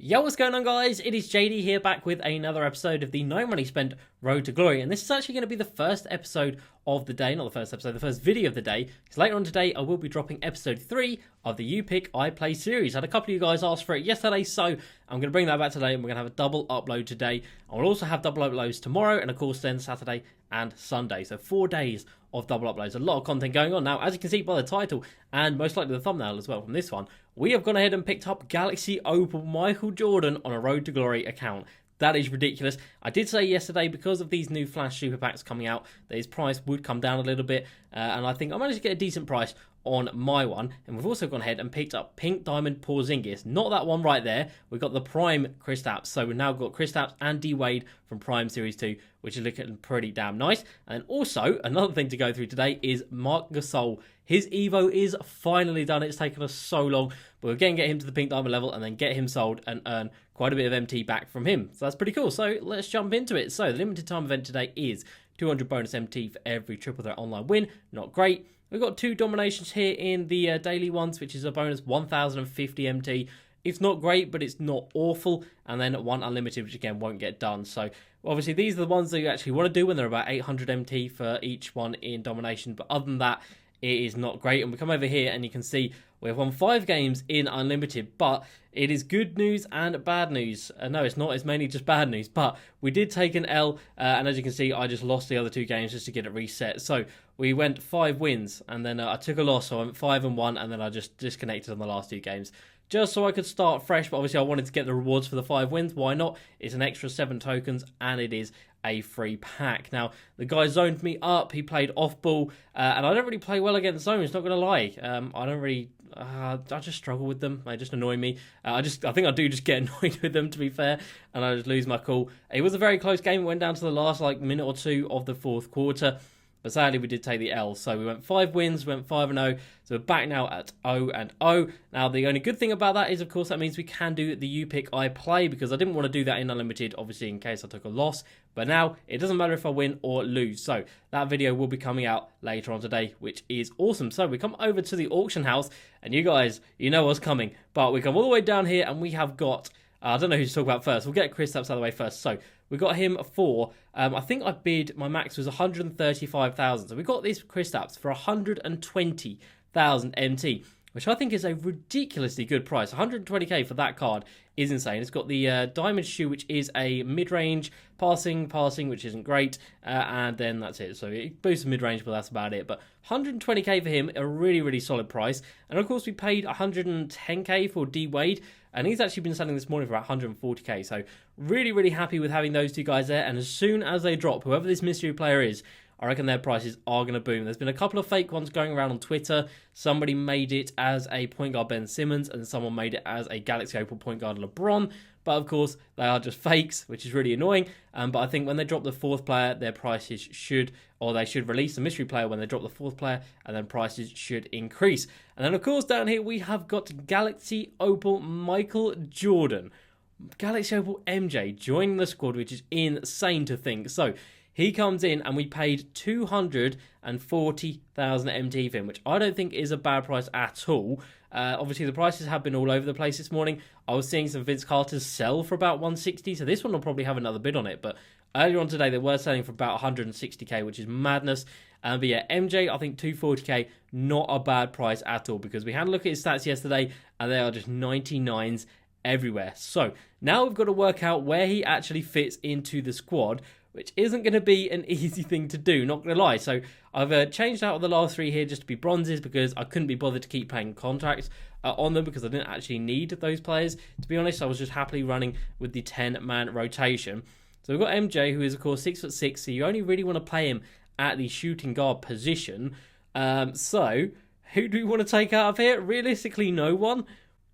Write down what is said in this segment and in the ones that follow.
Yo, what's going on, guys? It is JD here, back with another episode of the No Money Spent Road to Glory, and this is actually going to be the first episode of the day, not the first episode, the first video of the day, because later on today I will be dropping episode 3 of the You Pick, I Play series. I had a couple of you guys ask for it yesterday, so I'm going to bring that back today, and we're going to have a double upload today. I will also have double uploads tomorrow, and of course then Saturday and Sunday, so 4 days of double uploads. A lot of content going on now, as you can see by the title, and most likely the thumbnail as well from this one. We have gone ahead and picked up Galaxy Opal Michael Jordan on a Road to Glory account. That is ridiculous. I did say yesterday, because of these new Flash Super Packs coming out, that his price would come down a little bit, and I think I managed to get a decent price on my one. And we've also gone ahead and picked up Pink Diamond Porzingis. Not that one right there. We've got the Prime Kristaps. So we've now got Kristaps and D Wade from Prime Series 2, which is looking pretty damn nice. And also, another thing to go through today is Marc Gasol. His Evo is finally done. It's taken us so long, but we're going to get him to the Pink Diamond level and then get him sold and earn quite a bit of MT back from him. So that's pretty cool. So let's jump into it. So the limited time event today is 200 bonus MT for every triple threat online win. Not great. We've got 2 dominations here in the daily ones, which is a bonus 1050 MT. It's not great, but it's not awful. And then 1 unlimited, which again won't get done. So obviously these are the ones that you actually want to do when they're about 800 MT for each one in domination. But other than that, it is not great. And we come over here and you can see we have won 5 games in unlimited, but it is good news and bad news. No, it's not. It's mainly just bad news, but we did take an L, and as you can see, I just lost the other 2 games just to get it reset. So we went 5 wins, and then I took a loss, so I went 5-1, and then I just disconnected on the last 2 games, just so I could start fresh. But obviously I wanted to get the rewards for the 5 wins. Why not? It's an extra 7 tokens, and it is a free pack. Now, the guy zoned me up. He played off ball, and I don't really play well against zones, not going to lie. I don't really... I just struggle with them. They just annoy me. I think I do just get annoyed with them, to be fair, and I just lose my cool. It was a very close game. It went down to the last minute or 2 of the 4th quarter. But sadly, we did take the L. So we went 5 wins, went 5-0. So we're back now at 0-0. Now, the only good thing about that is, of course, that means we can do the You Pick, I Play, because I didn't want to do that in Unlimited, obviously, in case I took a loss. But now, it doesn't matter if I win or lose. So that video will be coming out later on today, which is awesome. So we come over to the auction house, and you guys, you know what's coming. But we come all the way down here, and we have got... I don't know who to talk about first. We'll get Kristaps out of the way first. So we got him for, I think I bid, my max was 135,000. So we got this Kristaps for 120,000 MT, which I think is a ridiculously good price. 120k for that card is insane. It's got the diamond shoe, which is a mid-range passing, which isn't great, and then that's it. So it boosts mid-range, but that's about it. But 120k for him, a really, really solid price. And of course, we paid 110k for D Wade, and he's actually been selling this morning for about 140k. So really, really happy with having those 2 guys there. And as soon as they drop, whoever this mystery player is, I reckon their prices are going to boom. There's been a couple of fake ones going around on Twitter. Somebody made it as a point guard Ben Simmons, and someone made it as a Galaxy Opal point guard LeBron. But of course, they are just fakes, which is really annoying. But I think when they drop the 4th player, their prices should, or they should release the mystery player when they drop the 4th player, and then prices should increase. And then of course, down here we have got Galaxy Opal Michael Jordan. Galaxy Opal MJ joining the squad, which is insane to think. So he comes in and we paid 240,000 MT for him, which I don't think is a bad price at all. Obviously, the prices have been all over the place this morning. I was seeing some Vince Carters sell for about 160, so this one will probably have another bid on it. But earlier on today, they were selling for about 160k, which is madness. But yeah, MJ, I think 240k, not a bad price at all, because we had a look at his stats yesterday, and they are just 99s everywhere. So now we've got to work out where he actually fits into the squad, which isn't going to be an easy thing to do, not going to lie. So I've changed out of the last 3 here just to be bronzes, because I couldn't be bothered to keep playing contracts on them, because I didn't actually need those players. To be honest, I was just happily running with the 10-man rotation. So we've got MJ, who is, of course, 6'6", so you only really want to play him at the shooting guard position. So who do we want to take out of here? Realistically, no one.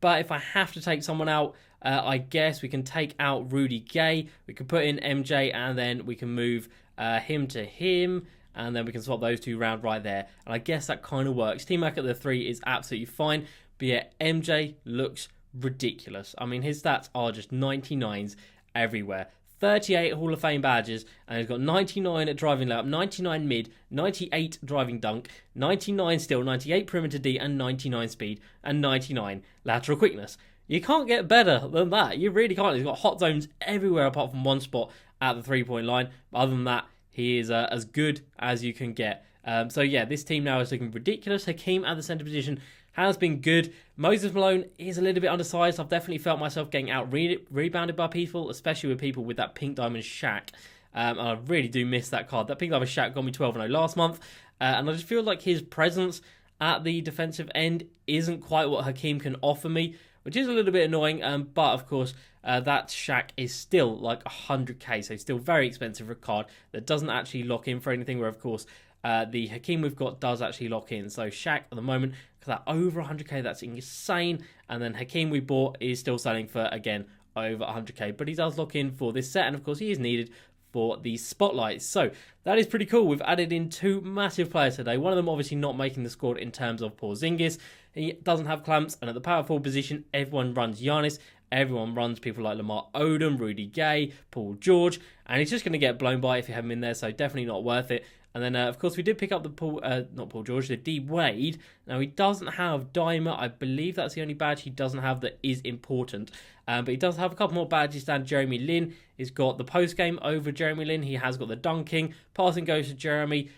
But if I have to take someone out, I guess we can take out Rudy Gay. We can put in MJ, and then we can move him to him, and then we can swap those 2 around right there. And I guess that kind of works. T-Mac at the 3 is absolutely fine. But yeah, MJ looks ridiculous. I mean, his stats are just 99s everywhere. 38 Hall of Fame badges, and he's got 99 at driving layup, 99 mid, 98 driving dunk, 99 still, 98 perimeter D, and 99 speed, and 99 lateral quickness. You can't get better than that. You really can't. He's got hot zones everywhere apart from one spot at the three-point line. But other than that, he is as good as you can get. So yeah, this team now is looking ridiculous. Hakeem at the centre position has been good. Moses Malone is a little bit undersized. I've definitely felt myself getting out rebounded by people, especially with people with that pink diamond Shaq. I really do miss that card. That pink diamond Shaq got me 12-0 last month. And I just feel like his presence at the defensive end isn't quite what Hakeem can offer me, which is a little bit annoying. But of course, that Shaq is still like 100k, so still very expensive for a card that doesn't actually lock in for anything, where of course the Hakeem we've got does actually lock in. So Shaq at the moment, because that over 100k, that's insane. And then Hakeem we bought is still selling for, again, over 100k, but he does lock in for this set, and of course he is needed for the spotlights. So that is pretty cool. We've added in two massive players today. One of them obviously not making the squad in terms of Porzingis. He doesn't have clamps, and at the power forward position, everyone runs Giannis. Everyone runs people like Lamar Odom, Rudy Gay, Paul George, and he's just going to get blown by if you haven't been there, so definitely not worth it. And then, of course, we did pick up the not Paul George, the D Wade. Now, he doesn't have Dimer. I believe that's the only badge he doesn't have that is important. But he does have a couple more badges than Jeremy Lin. He's got the post-game over Jeremy Lin. He has got the dunking. Passing goes to Jeremy.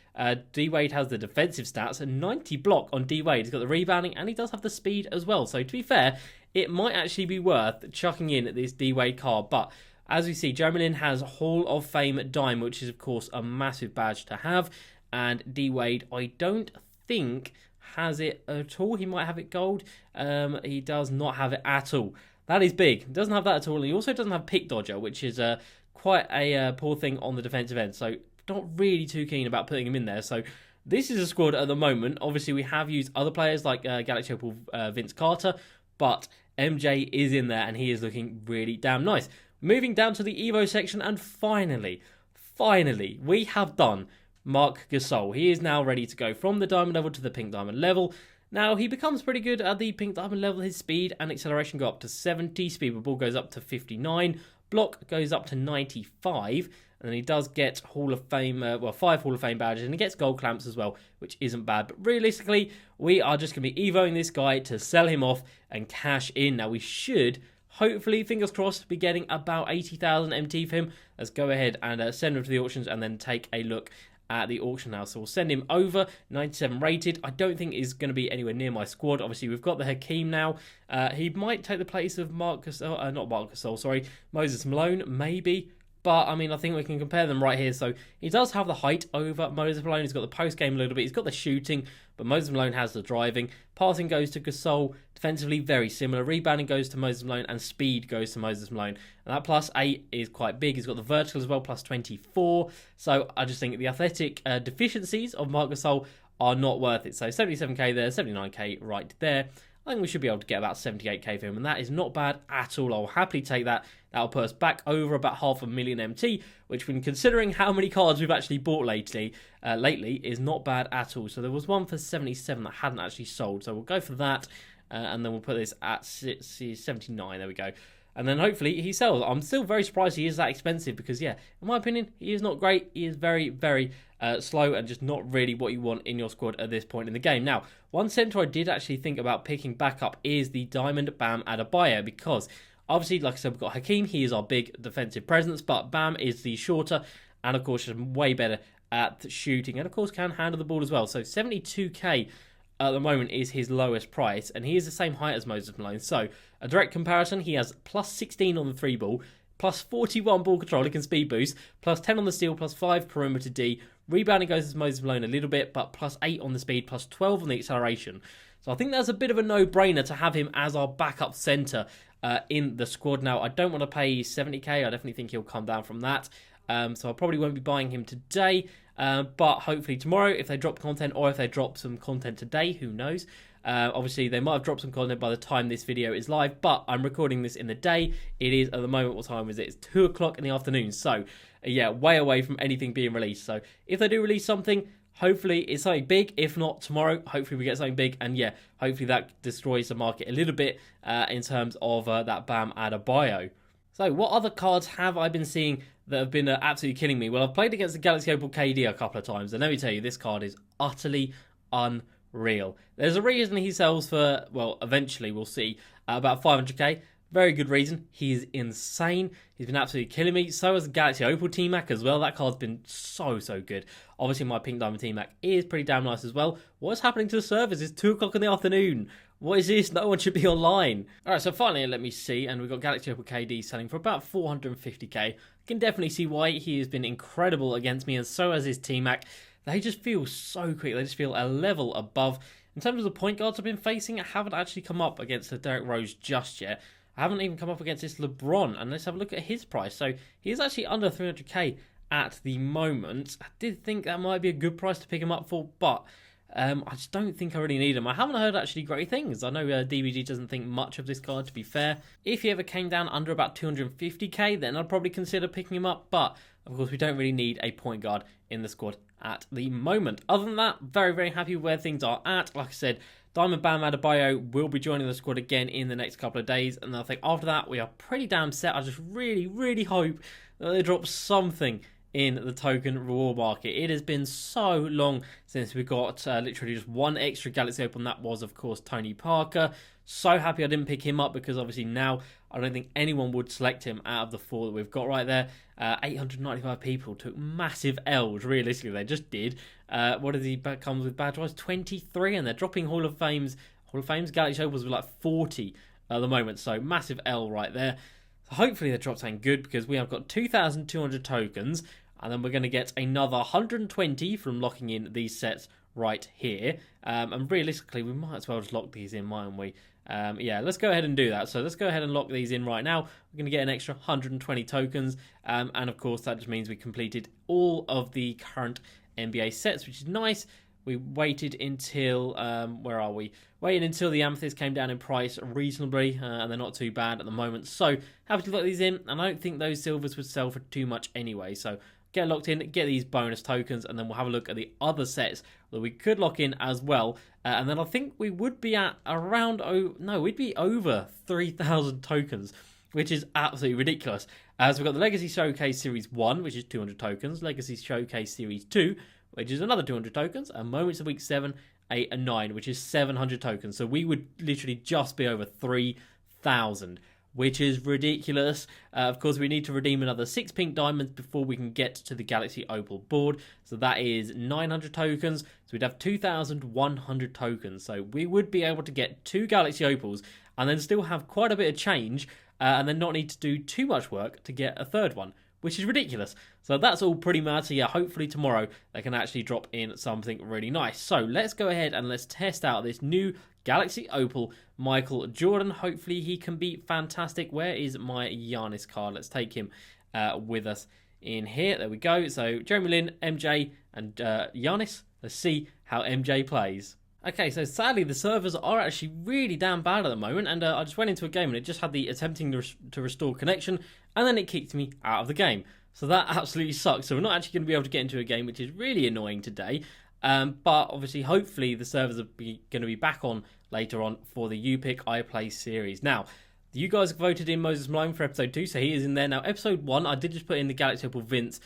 D Wade has the defensive stats, a 90 block on D Wade. He's got the rebounding, and he does have the speed as well. So, to be fair, it might actually be worth chucking in this D Wade card. But as we see, Jeremy Lin has Hall of Fame Dime, which is, of course, a massive badge to have. And D Wade, I don't think, has it at all. He might have it gold. He does not have it at all. That is big. He doesn't have that at all. And he also doesn't have Pick Dodger, which is quite a poor thing on the defensive end. So not really too keen about putting him in there. So this is a squad at the moment. Obviously, we have used other players like Galaxy Opal Vince Carter, but MJ is in there and he is looking really damn nice. Moving down to the Evo section, and finally, we have done Marc Gasol. He is now ready to go from the diamond level to the pink diamond level. Now, he becomes pretty good at the pink diamond level. His speed and acceleration go up to 70. Speed with ball goes up to 59. Block goes up to 95. And then he does get Hall of Fame, 5 Hall of Fame badges. And he gets gold clamps as well, which isn't bad. But realistically, we are just going to be evoing this guy to sell him off and cash in. Now, we should, hopefully, fingers crossed, be getting about 80,000 MT for him. Let's go ahead and send him to the auctions and then take a look at the auction now. So we'll send him over, 97 rated. I don't think is going to be anywhere near my squad. Obviously, we've got the Hakeem now. He might take the place of Moses Malone, maybe. But, I mean, I think we can compare them right here. So, he does have the height over Moses Malone. He's got the post-game a little bit. He's got the shooting, but Moses Malone has the driving. Passing goes to Gasol. Defensively, very similar. Rebounding goes to Moses Malone, and speed goes to Moses Malone. And that +8 is quite big. He's got the vertical as well, +24. So, I just think the athletic deficiencies of Marc Gasol are not worth it. So, 77k there, 79k right there. I think we should be able to get about 78k for him, and that is not bad at all. I'll happily take that. That'll put us back over about 500,000 MT, which, when considering how many cards we've actually bought lately, is not bad at all. So there was one for 77 that hadn't actually sold, so we'll go for that, and then we'll put this at 79. There we go. And then hopefully he sells. I'm still very surprised he is that expensive because, yeah, in my opinion, he is not great. He is very, very slow and just not really what you want in your squad at this point in the game. Now, one center I did actually think about picking back up is the Diamond Bam Adebayo, because obviously, like I said, we've got Hakeem. He is our big defensive presence, but Bam is the shorter and, of course, is way better at shooting and, of course, can handle the ball as well. So 72k at the moment is his lowest price, and he is the same height as Moses Malone. So a direct comparison, he has +16 on the 3 ball, +41 ball control, he can speed boost, +10 on the steal, +5 perimeter D. Rebounding goes as Moses Malone a little bit, but +8 on the speed, +12 on the acceleration. So I think that's a bit of a no-brainer to have him as our backup center in the squad. Now, I don't want to pay 70k. I definitely think he'll come down from that. So I probably won't be buying him today. But hopefully tomorrow, if they drop content, or if they drop some content today, who knows. Obviously, they might have dropped some content by the time this video is live, but I'm recording this in the day. It is, at the moment, what time is it? It's 2 o'clock in the afternoon. So, yeah, way away from anything being released. So, if they do release something, hopefully it's something big. If not, tomorrow, hopefully we get something big. And, yeah, hopefully that destroys the market a little bit in terms of that Bam Adebayo. So, what other cards have I been seeing that have been absolutely killing me? Well, I've played against the Galaxy Opal KD a couple of times, and let me tell you, this card is utterly unreal. There's a reason he sells for, well, eventually we'll see, at about 500k. Very good reason. He is insane. He's been absolutely killing me. So has the Galaxy Opal T-Mac as well. That card's been so good. Obviously, my Pink Diamond T-Mac is pretty damn nice as well. What's happening to the servers? It's 2 o'clock in the afternoon. What is this? No one should be online. All right, so finally, let me see. And we've got Galaxy Opal KD selling for about 450k. I can definitely see why. He has been incredible against me, and so has his T-Mac. They just feel so quick. They just feel a level above. In terms of the point guards I've been facing, I haven't actually come up against the Derrick Rose just yet. I haven't even come up against this LeBron, and let's have a look at his price. So he is actually under 300k at the moment. I did think that might be a good price to pick him up for, but I just don't think I really need him. I haven't heard actually great things. I know DBG doesn't think much of this card, to be fair. If he ever came down under about 250k, then I'd probably consider picking him up, but of course we don't really need a point guard in the squad at the moment. Other than that, very happy with where things are at. Like I said, Diamond Bam Adebayo will be joining the squad again in the next couple of days, and I think after that we are pretty damn set. I just really hope that they drop something in the token reward market. It has been so long since we got literally just one extra Galaxy Opal, and that was of course Tony Parker. So happy I didn't pick him up, because obviously now I don't think anyone would select him out of the 4 that we've got right there. 895 people took massive L's, realistically they just did. What does he comes with badge-wise? 23, and they're dropping Hall of Fame's Galaxy Opals with like 40 at the moment, so massive L right there. So hopefully they drop something good, because we have got 2,200 tokens, and then we're going to get another 120 from locking in these sets right here. And realistically, we might as well just lock these in, mightn't we? Yeah, let's go ahead and do that. So let's go ahead and lock these in right now. We're going to get an extra 120 tokens. And of course, that just means we completed all of the current NBA sets, which is nice. We waited until, where are we? Waited until the Amethyst came down in price reasonably, and they're not too bad at the moment. So, happy to lock these in, and I don't think those silvers would sell for too much anyway. So, get locked in, get these bonus tokens, and then we'll have a look at the other sets that we could lock in as well. And then I think we would be at around, we'd be over 3,000 tokens, which is absolutely ridiculous. As we've got the Legacy Showcase Series 1, which is 200 tokens, Legacy Showcase Series 2, which is another 200 tokens, and Moments of Week 7, 8, and 9, which is 700 tokens. So we would literally just be over 3,000, which is ridiculous. Of course, we need to redeem another 6 pink diamonds before we can get to the Galaxy Opal board. So that is 900 tokens. So we'd have 2,100 tokens. So we would be able to get 2 Galaxy Opals and then still have quite a bit of change, and then not need to do too much work to get a third one, which is ridiculous. So that's all pretty mad. So yeah, hopefully tomorrow they can actually drop in something really nice. So let's go ahead and let's test out this new Galaxy Opal Michael Jordan. Hopefully he can be fantastic. Where is my Giannis card? Let's take him with us in here. There we go. So Jeremy Lin, MJ, and Giannis. Let's see how MJ plays. Okay, so sadly the servers are actually really damn bad at the moment, and I just went into a game and it just had the attempting to restore connection, and then it kicked me out of the game. So that absolutely sucks. So we're not actually going to be able to get into a game, which is really annoying today. But obviously, hopefully the servers are going to be back on later on for the You Pick I Play series. Now, you guys have voted in Moses Malone for episode 2, so he is in there. Now, episode 1, I did just put in the Galaxy Opal Vince,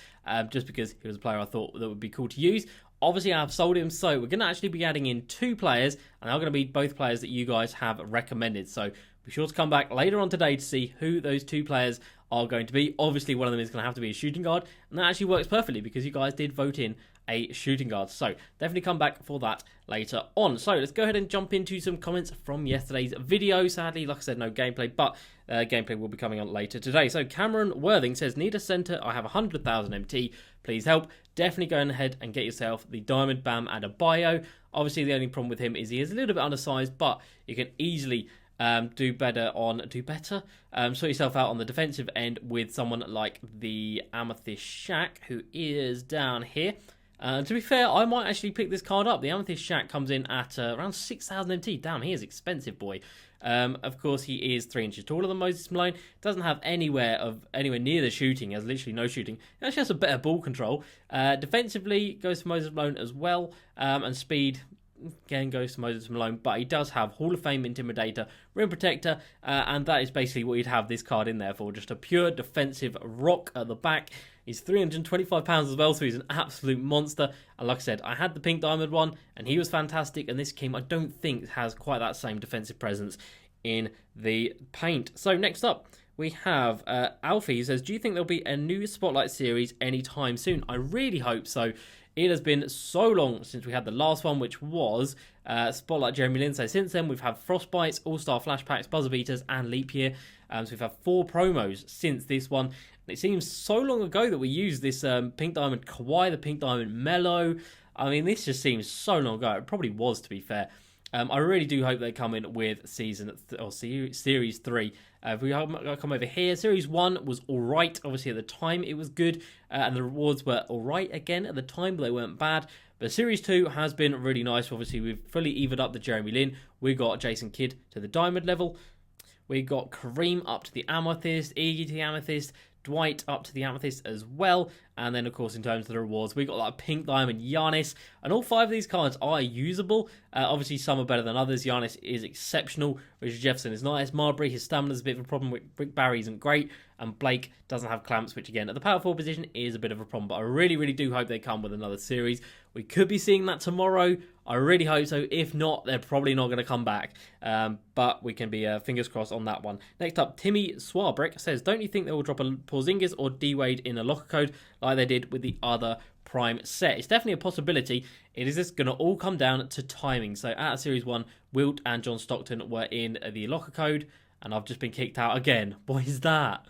just because he was a player I thought that would be cool to use. Obviously, I have sold him, so we're going to actually be adding in 2 players, and they're going to be both players that you guys have recommended. So be sure to come back later on today to see who those 2 players are going to be. Obviously, one of them is going to have to be a shooting guard, and that actually works perfectly because you guys did vote in a shooting guard. So definitely come back for that later on. So let's go ahead and jump into some comments from yesterday's video. Sadly, like I said, no gameplay, but gameplay will be coming on later today. So Cameron Worthing says, need a center. I have 100,000 MT. Please help. Definitely go ahead and get yourself the Diamond Bam Adebayo. Obviously, the only problem with him is he is a little bit undersized, but you can easily sort yourself out on the defensive end with someone like the Amethyst Shaq, who is down here. To be fair, I might actually pick this card up. The Amethyst Shaq comes in at around 6,000 MT. Damn, he is expensive, boy. Of course, he is 3 inches taller than Moses Malone. Doesn't have anywhere near the shooting. Has literally no shooting. He actually has a better ball control. Defensively, goes to Moses Malone as well. And speed, again, goes to Moses Malone. But he does have Hall of Fame Intimidator, Rim Protector. And that is basically what you'd have this card in there for. Just a pure defensive rock at the back. He's 325 pounds as well, so he's an absolute monster. And like I said, I had the pink diamond one, and he was fantastic. And this team, I don't think, has quite that same defensive presence in the paint. So next up, we have Alfie, who says, do you think there'll be a new Spotlight series anytime soon? I really hope so. It has been so long since we had the last one, which was Spotlight Jeremy Lin. So since then, we've had Frostbites, All-Star Flashpacks, Buzzer Beaters, and Leap Year. So we've had 4 promos since this one. And it seems so long ago that we used this Pink Diamond Kawhi, the Pink Diamond Mellow. I mean, this just seems so long ago. It probably was, to be fair. I really do hope they come in with Series 3. If we come over here, Series 1 was alright. Obviously, at the time, it was good. And the rewards were alright again at the time, but they weren't bad. But Series 2 has been really nice. Obviously, we've fully evened up the Jeremy Lin. We got Jason Kidd to the Diamond level. We got Kareem up to the Amethyst, Iggy to the Amethyst, Dwight up to the Amethyst as well. And then, of course, in terms of the rewards, we got like Pink Diamond Giannis. And all 5 of these cards are usable. Obviously, some are better than others. Giannis is exceptional. Richard Jefferson is nice. Marbury, his stamina's a bit of a problem. Rick Barry isn't great. And Blake doesn't have clamps, which, again, at the power forward position is a bit of a problem. But I really, really do hope they come with another series. We could be seeing that tomorrow. I really hope so. If not, they're probably not going to come back. But we can be fingers crossed on that one. Next up, Timmy Swarbrick says, don't you think they will drop a Porzingis or D-Wade in a locker code like they did with the other Prime set? It's definitely a possibility. It is just going to all come down to timing. So at Series 1, Wilt and John Stockton were in the locker code. And I've just been kicked out again. What is that?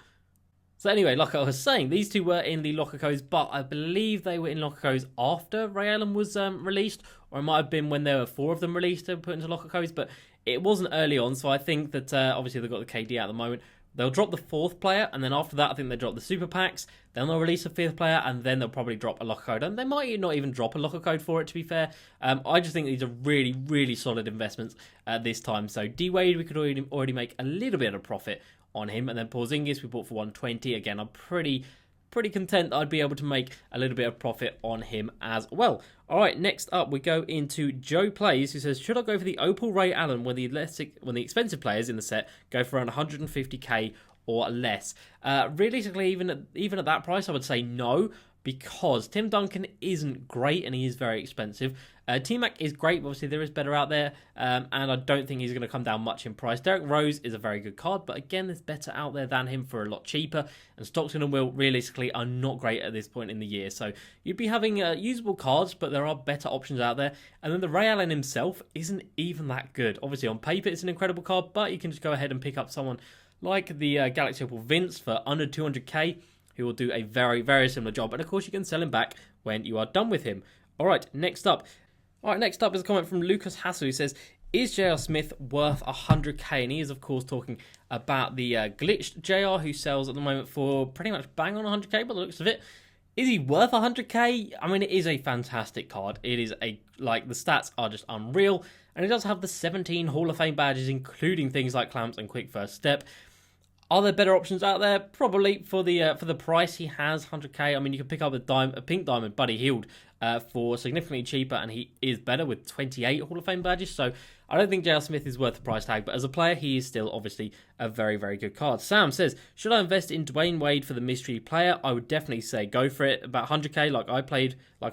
So anyway, like I was saying, these 2 were in the locker codes, but I believe they were in locker codes after Ray Allen was released, or it might have been when there were 4 of them released and put into locker codes, but it wasn't early on, so I think that obviously they've got the KD at the moment. They'll drop the 4th player, and then after that, I think they drop the super packs, then they'll release a 5th player, and then they'll probably drop a locker code, and they might not even drop a locker code for it, to be fair. I just think these are really, really solid investments at this time. So D-Wade, we could already make a little bit of profit on him, and then Porzingis we bought for 120. Again, I'm pretty content that I'd be able to make a little bit of profit on him as well. All right, next up we go into Joe Plays, who says, should I go for the Opal Ray Allen when the expensive players in the set go for around 150k or less? Realistically, even at that price, I would say no, because Tim Duncan isn't great and he is very expensive. T-Mac is great, but obviously there is better out there, and I don't think he's going to come down much in price. Derrick Rose is a very good card, but again, there's better out there than him for a lot cheaper, and Stockton and Will realistically are not great at this point in the year. So you'd be having usable cards, but there are better options out there. And then the Ray Allen himself isn't even that good. Obviously on paper it's an incredible card, but you can just go ahead and pick up someone like the Galaxy Opal Vince for under 200k, who will do a very, very similar job. And of course you can sell him back when you are done with him. All right, next up is a comment from Lucas Hassel, who says, is JR Smith worth 100k? And he is, of course, talking about the glitched JR, who sells at the moment for pretty much bang on 100k by the looks of it. Is he worth 100k? I mean, it is a fantastic card. It is the stats are just unreal. And it does have the 17 Hall of Fame badges, including things like clamps and quick first step. Are there better options out there? Probably for the price he has, 100k. I mean, you can pick up a Pink Diamond Buddy Hield for significantly cheaper, and he is better with 28 Hall of Fame badges. So I don't think JR Smith is worth the price tag, but as a player, he is still obviously a very, very good card. Sam says, should I invest in Dwayne Wade for the mystery player? I would definitely say go for it. About 100k, like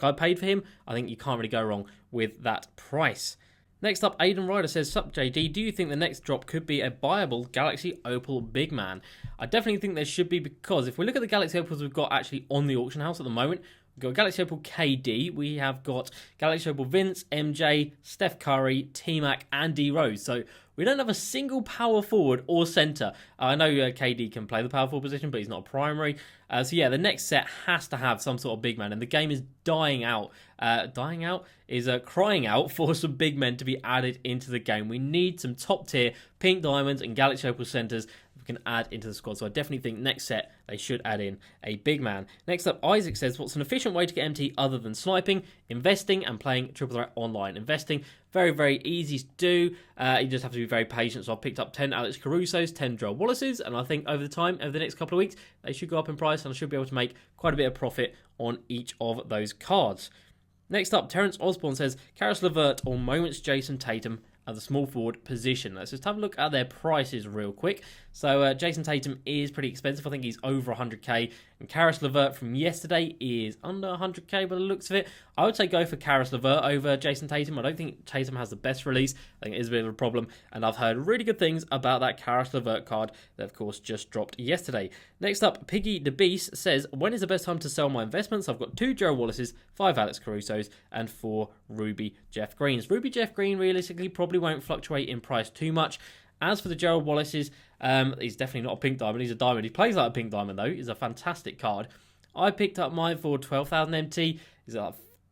I paid for him. I think you can't really go wrong with that price. Next up, Aiden Ryder says, sup JD, do you think the next drop could be a buyable Galaxy Opal Big Man? I definitely think there should be, because if we look at the Galaxy Opals we've got actually on the auction house at the moment, we've got Galaxy Opal KD, we have got Galaxy Opal Vince, MJ, Steph Curry, T-Mac, and D Rose. So we don't have a single power forward or centre. I know KD can play the power forward position, but he's not a primary. So yeah, the next set has to have some sort of big man, and the game is crying out for some big men to be added into the game. We need some top tier Pink Diamonds and Galaxy Opal centres we can add into the squad. So I definitely think next set they should add in a big man. Next up, Isaac says, what's an efficient way to get MT other than sniping, investing, and playing Triple Threat online? Investing, very, very easy to do. You just have to be very patient. So I've picked up 10 Alex Caruso's, 10 Joel Wallace's, and I think over the next couple of weeks, they should go up in price, and I should be able to make quite a bit of profit on each of those cards. Next up, Terrence Osborne says, Karis LeVert or Moments Jason Tatum at the small forward position. Let's just have a look at their prices real quick. So Jason Tatum is pretty expensive. I think he's over 100k. And Karis LeVert from yesterday is under 100k by the looks of it. I would say go for Karis LeVert over Jason Tatum. I don't think Tatum has the best release. I think it is a bit of a problem. And I've heard really good things about that Karis LeVert card that, of course, just dropped yesterday. Next up, Piggy the Beast says, when is the best time to sell my investments? I've got 2 Gerald Wallaces, 5 Alex Carusos, and 4 Ruby Jeff Greens. Ruby Jeff Green realistically probably won't fluctuate in price too much. As for the Gerald Wallaces, he's definitely not a pink diamond. He's a diamond. He plays like a pink diamond, though. He's a fantastic card. I picked up mine for 12,000 MT. He's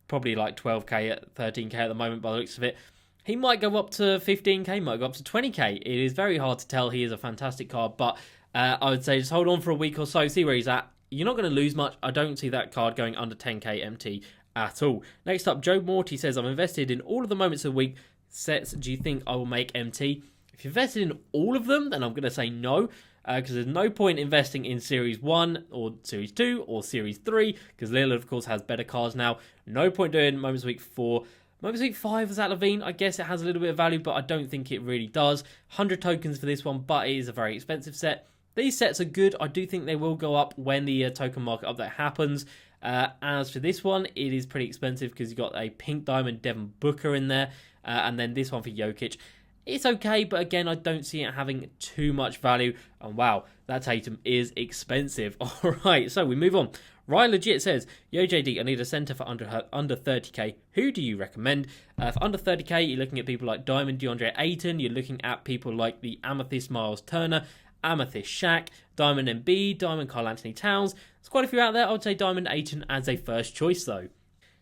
probably like 12k at 13k at the moment by the looks of it. He might go up to 15k, might go up to 20k. It is very hard to tell. He is a fantastic card, but I would say just hold on for a week or so, see where he's at. You're not going to lose much. I don't see that card going under 10k MT at all. Next up, Joe Morty says, I'm invested in all of the moments of the week sets. Do you think I will make MT? If you're invested in all of them, then I'm going to say no, because there's no point investing in Series 1 or Series 2 or Series 3, because Lillard, of course, has better cards now. No point doing Moments of Week 4. Moments of Week 5 is at Levine. I guess it has a little bit of value, but I don't think it really does. 100 tokens for this one, but it is a very expensive set. These sets are good. I do think they will go up when the token market update happens. As for this one, it is pretty expensive because you've got a pink diamond Devin Booker in there, and then this one for Jokic. It's okay, but again, I don't see it having too much value. And wow, that Tatum is expensive. All right, so we move on. Ryan Legit says, Yo JD, I need a centre for under 30k. Who do you recommend? For under 30k, you're looking at people like Diamond DeAndre Ayton. You're looking at people like the Amethyst Miles Turner, Amethyst Shaq, Diamond Embiid, Diamond Karl Anthony Towns. There's quite a few out there. I would say Diamond Ayton as a first choice, though.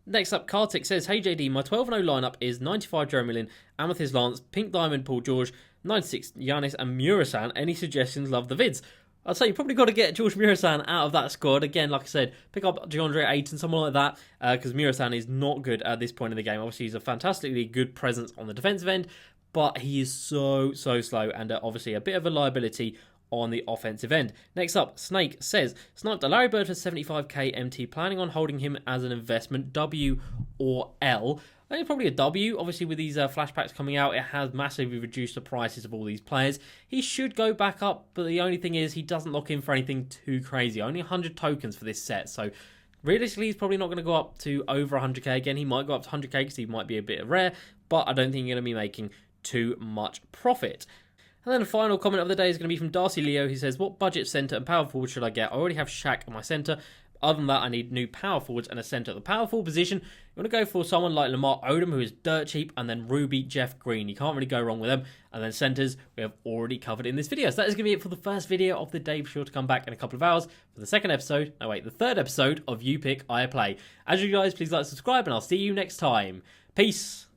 Next up, Kartik says, hey JD, my 12-0 lineup is 95 Jeremy Lin, Amethyst Lance, Pink Diamond Paul George, 96 Giannis, and Murasan. Any suggestions? Love the vids. I'd say you probably got to get George Murasan out of that squad. Again, like I said, pick up DeAndre Ayton, someone like that, because Murasan is not good at this point in the game. Obviously, he's a fantastically good presence on the defensive end, but he is so slow and obviously a bit of a liability on the offensive end. Next up, Snake says, sniped a Larry Bird for 75k MT, planning on holding him as an investment, W or L. I think it's probably a W. Obviously, with these flashbacks coming out, it has massively reduced the prices of all these players. He should go back up, but the only thing is he doesn't lock in for anything too crazy. Only 100 tokens for this set, so realistically, he's probably not going to go up to over 100k again. He might go up to 100k because he might be a bit rare, but I don't think you're going to be making too much profit. And then the final comment of the day is going to be from Darcy Leo. He says, what budget centre and power forward should I get? I already have Shaq in my centre. Other than that, I need new power forwards and a centre. At the power forward position, you want to go for someone like Lamar Odom, who is dirt cheap, and then Ruby Jeff Green. You can't really go wrong with them. And then centres, we have already covered in this video. So that is going to be it for the first video of the day. Be sure to come back in a couple of hours for the the third episode of You Pick, I Play. As you guys, please like, subscribe, and I'll see you next time. Peace.